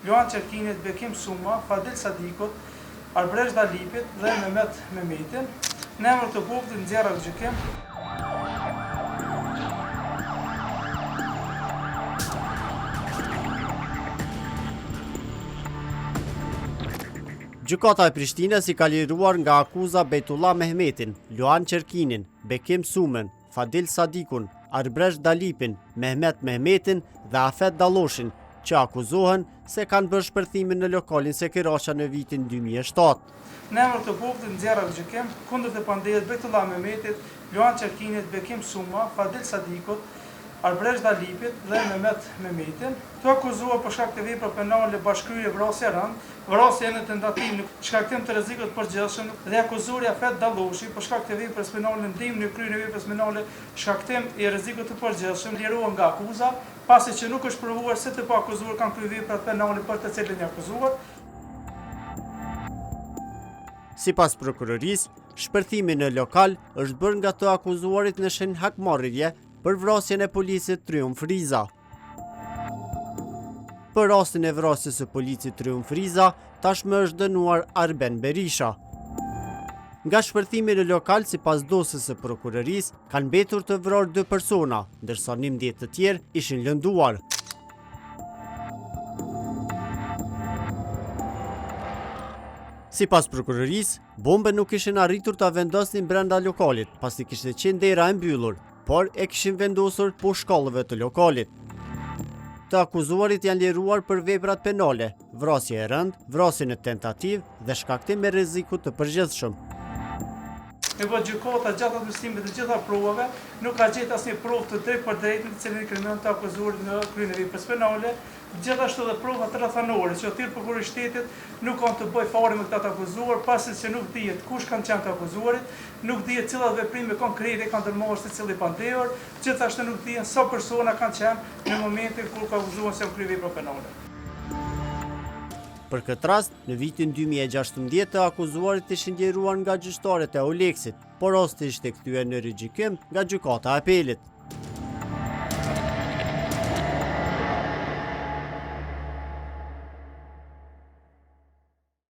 Luan Qerkinit, Bekim Suma, Fadil Sadikut, Arbresh Dalipit dhe Mehmet Mehmetin, në emër të popullit nxjerr gjykim. Gjykata e Prishtinës i ka liruar nga akuza Bejtullah Mehmetin, Luan Qerkinin, Bekim Sumën, Fadil Sadikun, Arbresh Dalipin, Mehmet Mehmetin dhe Afet Dalloshin, që akuzohen se kanë bërë shpërthimin në lokalin Sekiraqa në vitin 2007. Në emër të popullit nxjerr gjykim kundër të pandejës Bejtullah Mehmetit, Luan Qerkinit, Bekim Suma, Fadil Sadikut, Arbresh Dalipit dhe Mehmet Mehmetin, të akuzuar për shkak të vepra penale bashkëkryer vrasje e rënd, vrasje në tentativë në shkaktim të rrezikut të përgjithshëm dhe akuzuari Afet Dalloshi për shkak të veprës penale në ndihmë në kryerjen e veprës penale shkaktim i rrezikut të përgjithshëm, lirohen nga akuza, pasi që nuk është provuar se të akuzuar kanë kryer veprat penale për të cilën janë akuzuar. Sipas prokurorisë, shpërthimi në lokal është bërë nga të akuzuarit në shenjë hakmarrje për vrasjen e polisit Triumf Riza. Për rastin e vrasjes së polisit Triumf Riza, tashmë është dënuar Arben Berisha. Nga shpërthimi në lokal, sipas dosjes së prokurorisë, kanë mbetur të vrarë 2 persona, ndërsa 19 të tjerë ishin lënduar. Sipas prokurorisë, bombën nuk ishin arritur ta vendosin brenda lokalit, pasi kishte qenë dera e mbyllur, por e kishin vendosur poshtë shkallëve të lokalit. Të akuzuarit janë liruar për veprat penale, vrasje e rënd, vrasje në tentativë dhe shkaktim me rreziku të përgjithshëm. Gjykata gjatë administrimit të gjitha provave nuk ka gjetur asnjë provë të drejtë për drejtën të cilën kriminal të akuzuarit në kryen e veprës penale, gjithashtu dhe prova të rrethanore që thirr prokurori i shtetit nuk kanë të bëjë fare me këta të akuzuar, pasi që nuk dihet kush kanë qenë të akuzuarit, nuk dihet cilat veprime konkrete kanë ndërmarrë secili pandehur, gjithashtu nuk dihen sa persona kanë qenë në momentin kur ka akuzuar se u krye vepra penale. Për këtë rast, në vitin 2016 të akuzuarit ishin liruar nga gjyqtarët e Oleksit, por rasti ishte kthyer në rigjykim nga gjykata e apelit.